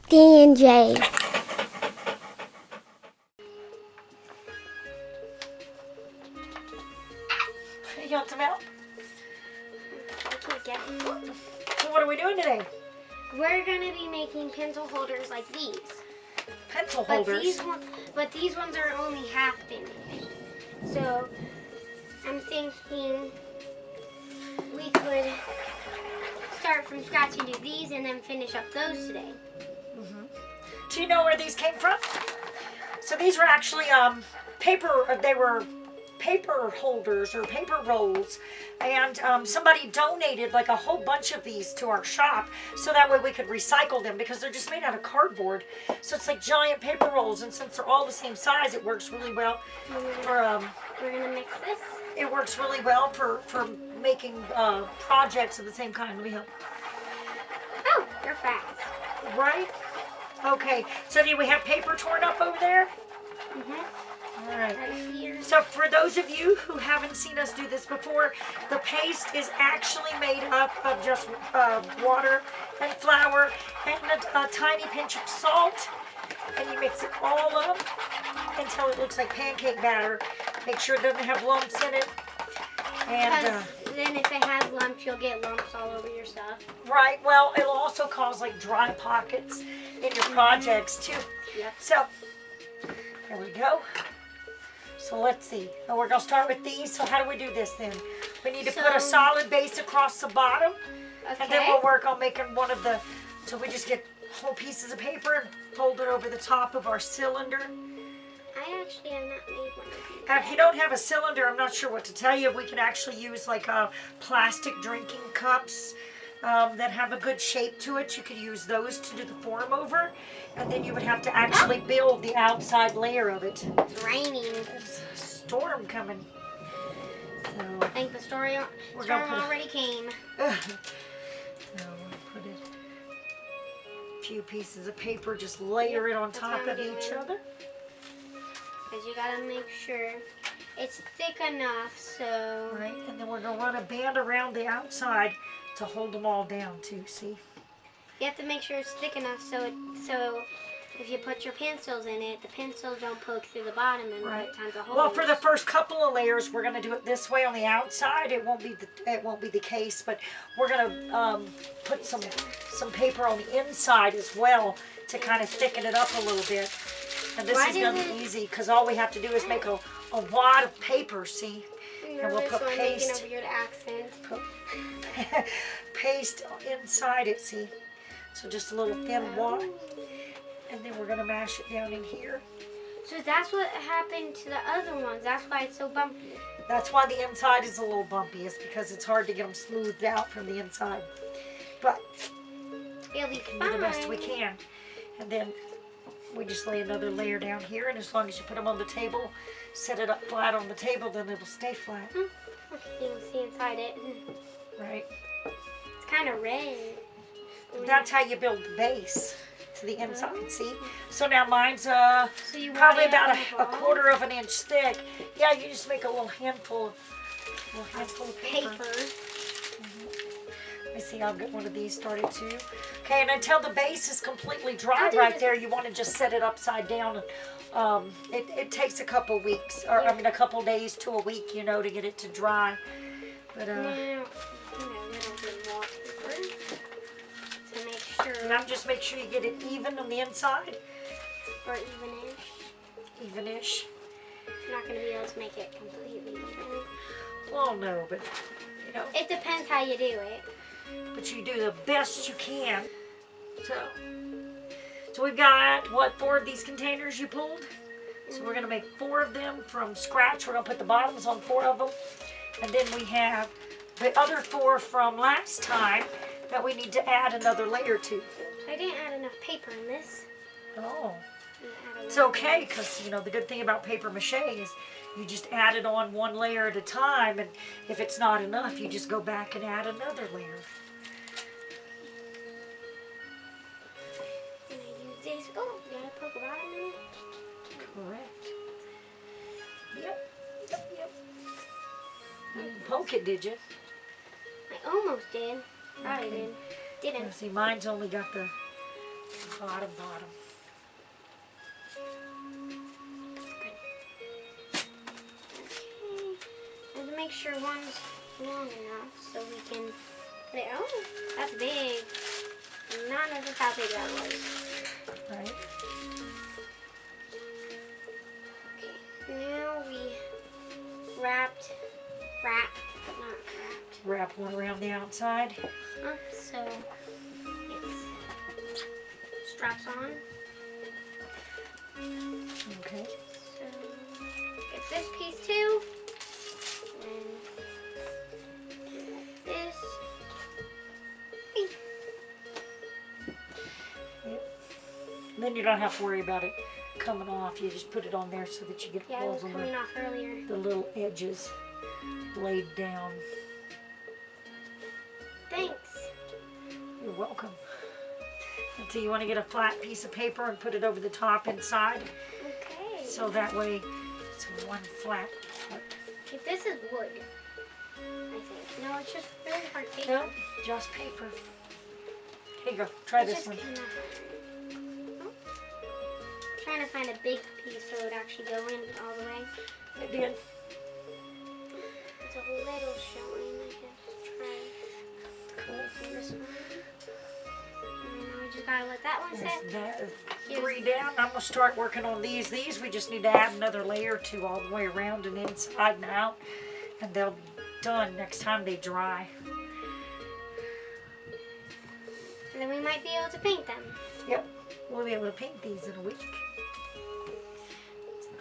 D&Js. You want some help? Okay, So what are we doing today? we're gonna be making pencil holders like these. Pencil But holders. these ones are only half finished. So I'm thinking we could start from scratch and do these and then finish up those today. Do you know where these came from? So these were actually they were paper holders or paper rolls, and somebody donated like a whole bunch of these to our shop so that way we could recycle them because they're just made out of cardboard. So it's like giant paper rolls, and since they're all the same size, it works really well for We're gonna mix this. it works really well for making projects of the same kind. Let me help. Oh, you're fast. Right? Okay. So do we have paper torn up over there? All right. Right here. So for those of you who haven't seen us do this before, the paste is actually made up of just water and flour and a tiny pinch of salt. And you mix it all up until it looks like pancake batter. Make sure it doesn't have lumps in it. And Because then if it has lumps, you'll get lumps all over your stuff. right, well, it'll also cause like dry pockets in your projects too. Yep. So here we go. So let's see. Oh, we're gonna start with these. So how do we do this then? We need to put a solid base across the bottom, and then we'll work on making one of the. So we just get whole pieces of paper and fold it over the top of our cylinder. I actually have not made one of these. If you don't have a cylinder, I'm not sure what to tell you. We can actually use like plastic drinking cups that have a good shape to it. You could use those to do the form over, and then you would have to actually build the outside layer of it. It's raining. There's a storm coming. So I think the storm already came. now we'll put it a few pieces of paper, just layer it on top of each other. Because you gotta make sure it's thick enough so... Right, and then we're gonna run a band around the outside to hold them all down too, see? You have to make sure it's thick enough so if you put your pencils in it, the pencils don't poke through the bottom and put tons of holes. Well, for the first couple of layers, we're gonna do it this way on the outside. It won't be the case, but we're gonna put some paper on the inside as well to kind of thicken it up a little bit. And this is gonna be easy because all we have to do is make a wad of paper, see? And we'll put paste. Making a weird accent. Paste inside it, see? So just a little thin wad. And then we're gonna mash it down in here. So that's what happened to the other ones. That's why it's so bumpy. That's why the inside is a little bumpy. It's because it's hard to get them smoothed out from the inside. But It'll be we do the best we can. And then we just lay another layer down here, and as long as you put them on the table, set it up flat on the table, then it'll stay flat. You can see inside it. Right. It's kind of red. That's how you build the base to the inside, see? So now mine's you probably want it about on a the bottom? quarter of an inch thick. Yeah, you just make a little handful of paper. Let me see, I'll get one of these started too. Okay, and until the base is completely dry right there, you want to just set it upside down. And, it takes a couple weeks, or I mean a couple days to a week, you know, to get it to dry. But Now, a little bit more paper to make sure. now just make sure you get it even on the inside. Or evenish. Evenish. You're not going to be able to make it completely even. Well, no, but you know. It depends how you do it. But you do the best you can. So we've got, what, 4 of these containers you pulled? So we're going to make 4 of them from scratch. We're going to put the bottoms on 4 of them. And then we have the other 4 from last time that we need to add another layer to. I didn't add enough paper in this. Oh. It's okay, because, you know, the good thing about paper mache is you just add it on 1 layer at a time, and if it's not enough, you just go back and add another layer. And I use this. Oh, you gotta poke a bottom in it? Correct. Yep. You didn't poke it, did you? I almost did. Probably did. Didn't. See, mine's only got the Bottom. And to make sure one's long enough so we can put it. Oh, that's big. Not notice how big that was. Right. Okay, now we wrap, but not wrapped. Wrap one around the outside. So it straps on. Okay. So get this piece too. And this. And then you don't have to worry about it coming off. You just put it on there so that you get Yeah, it holes was on coming off earlier. the little edges laid down. Thanks. You're welcome. And so you want to get a flat piece of paper and put it over the top inside. Okay. So that way it's one flat. If this is wood, I think. No, it's just really hard paper. No, just paper. Here you go. Try It's this just one. kinda hard. Oh. Trying to find a big piece so it would actually go in all the way. It did. It's a little showing. I guess try Cool. this one. And then we just gotta let that one sit. There's that 3 down. I'm gonna start working on these. These we just need to add another layer to all the way around and inside and out, and they'll be done next time they dry. And then we might be able to paint them. Yep, we'll be able to paint these in a week.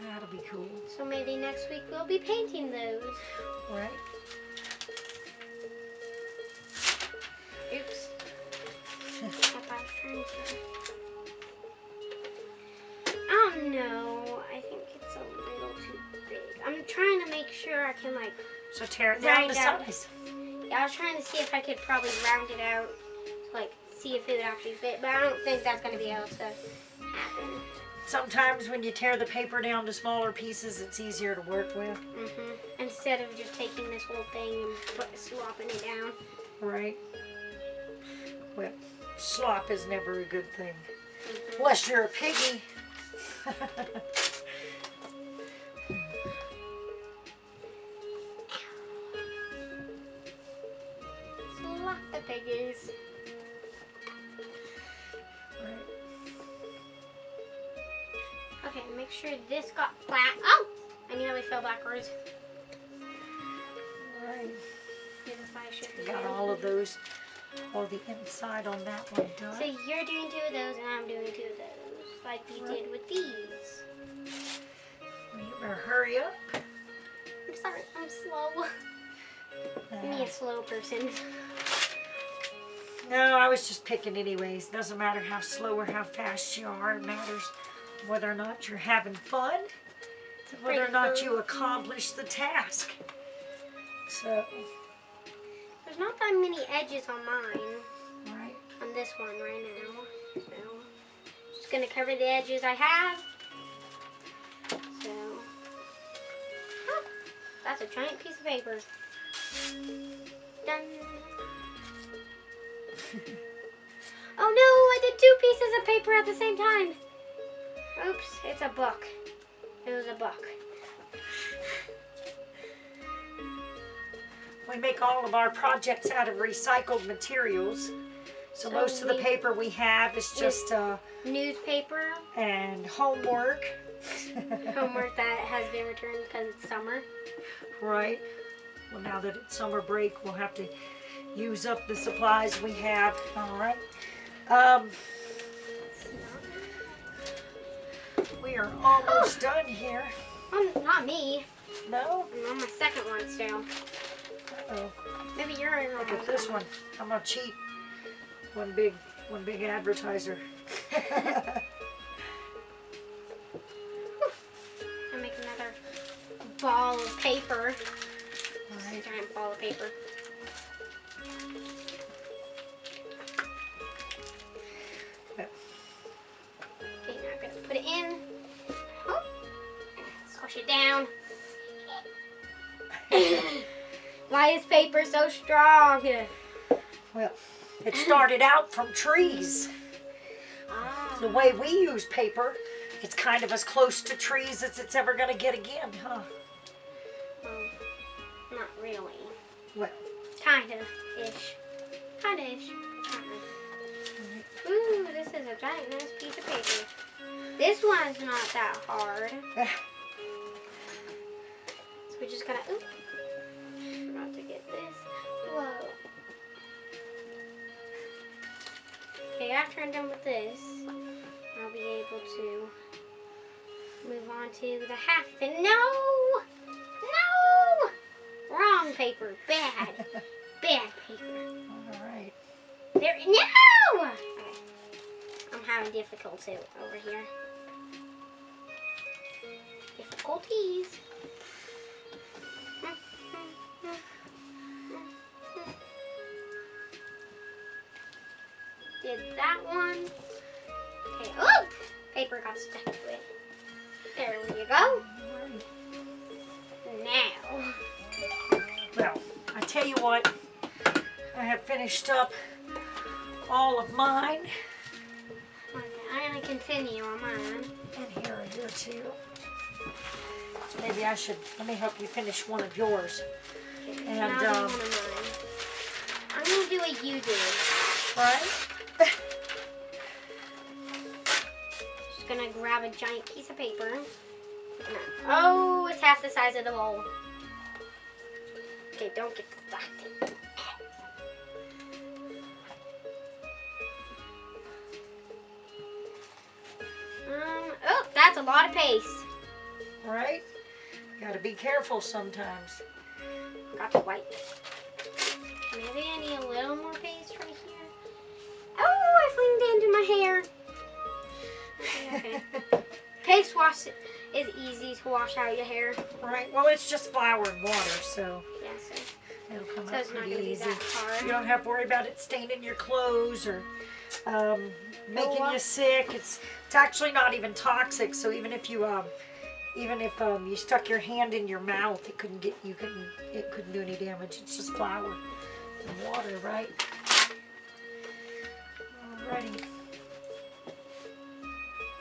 That'll be cool. So maybe next week we'll be painting those. Right? Oops. If I was trying to. Oh no, I think it's a little too big. I'm trying to make sure I can like. So tear it down Round to out. size. Yeah, I was trying to see if I could probably round it out, like see if it would actually fit, but I don't think that's gonna be able to happen. Sometimes when you tear the paper down to smaller pieces, it's easier to work with. Instead of just taking this whole thing and slopping it down. Right? Well, slop is never a good thing. Unless you're a piggy. Slop the piggies. Right. Okay, make sure this got flat. Oh! I nearly fell backwards. Right. This is why I should be Got doing. all of those, all the inside on that one done. So you're doing 2 of those and I'm doing 2 of those. Like we did with these. You better hurry up. I'm sorry, I'm slow. Me, a slow person. No, I was just picking anyways. Doesn't matter how slow or how fast you are. It matters whether or not you're having fun and whether or not you accomplish the task. So, There's not that many edges on mine. right. On this one right now. So, just gonna cover the edges I have. So, oh, that's a giant piece of paper. Done. Oh no, I did 2 pieces of paper at the same time. Oops, it's a book. It was a book. We make all of our projects out of recycled materials. So most of the paper we have is just Newspaper, and homework. homework that has been returned because it's summer. Right. Well, now that it's summer break, we'll have to use up the supplies we have. All right. We are almost done here. Not me. No? I'm on my second one still. Uh-oh. Maybe you're in Look at this one. I'm gonna cheat. One big advertiser. I'll make another ball of paper. All right. Giant ball of paper. Okay, now I'm gonna put it in. Oh, squish it down. Why is paper so strong? Well, it started out from trees. Ah. The way we use paper, it's kind of as close to trees as it's ever going to get again, huh? Well, not really. Well. Kind of ish. Kind of ish. Ooh, this is a giant nice piece of paper. This one's not that hard. So we're just gonna, oop. Forgot to get this. Whoa. Okay, after I'm done with this, I'll be able to move on to the half fin. No! No! Wrong paper. Bad. Bad paper. All right. There. No! Okay. I'm having difficulty over here. Difficulties. Did that one. Okay. Oh! Paper got stuck to it. There you go. Now. Well, I tell you what, I have finished up all of mine. Okay, I'm going to continue on mine. And here too. Maybe I should, let me help you finish one of yours. Okay, And, now do one of mine. I'm going to do what you did. Right? Just going to grab a giant piece of paper. Oh, it's half the size of the bowl. Okay, don't get distracted. Oh, that's a lot of paste. Right? Gotta be careful sometimes. Got to wipe. Maybe I need a little more paste right here. Oh, I flinged it into my hair. Okay. Paste wash is easy to wash out your hair. Right? Well, it's just flour and water, so Yeah, so it'll come So out it's not pretty gonna be easy. that hard. You don't have to worry about it staining your clothes or making what? you sick. It's actually not even toxic. So even if you you stuck your hand in your mouth, it couldn't do any damage. It's just flour and water, right? Alrighty.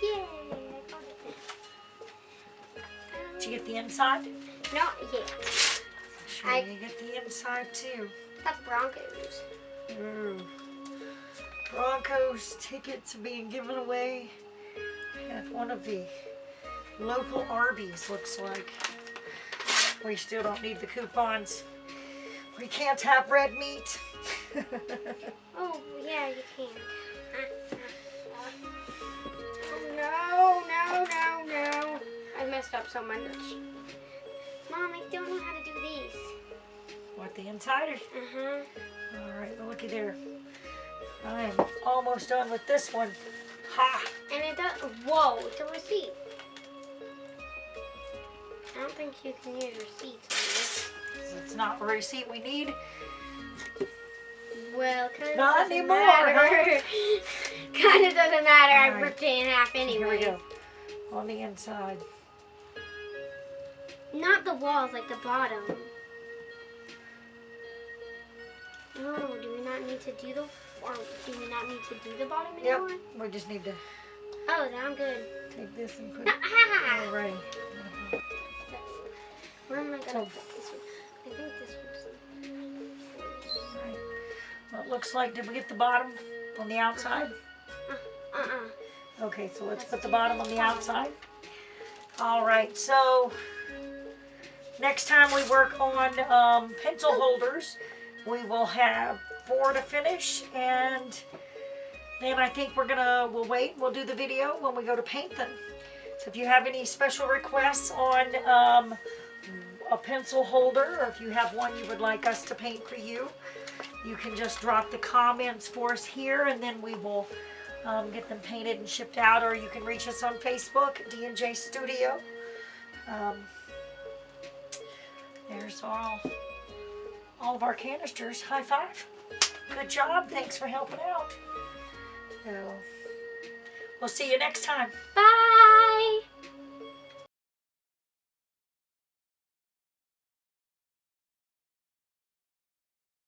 Yay, I got it. Did you get the inside? Not yet. Sure, you get the inside too. That's Broncos. Ooh. Broncos tickets are being given away at one of the local Arby's, looks like. We still don't need the coupons. We can't have red meat. Oh, yeah, you can. Oh, no. I messed up so much. Mom, I don't know how to do these. What, the insider? Uh-huh. Alright, well looky there. I am almost done with this one. Ha! And it does, whoa, it's a receipt. I don't think you can use receipts on It's not the receipt we need. this. Well, kind of Not doesn't anymore, matter. Kind of doesn't matter. I Alright. ripped it in half anyway. Here we go. On the inside. Not the walls, like the bottom. Oh, do we not need to do the, or do we not need to do the bottom anymore? Yep, we just need to Oh, then I'm good. take this and put No, it. ah! Alrighty. Where am I gonna So- put this one? I think this one's. Right. Well, it looks like, did we get the bottom on the outside? Okay, so let's put the bottom on the outside. All right, so next time we work on pencil holders, we will have 4 to finish, and then I think we'll wait. We'll do the video when we go to paint them. So if you have any special requests on a pencil holder, or if you have one you would like us to paint for you, you can just drop the comments for us here, and then we will get them painted and shipped out, or you can reach us on Facebook, D&J Studio. There's all of our canisters. High five. Good job. Thanks for helping out. So, we'll see you next time. Bye!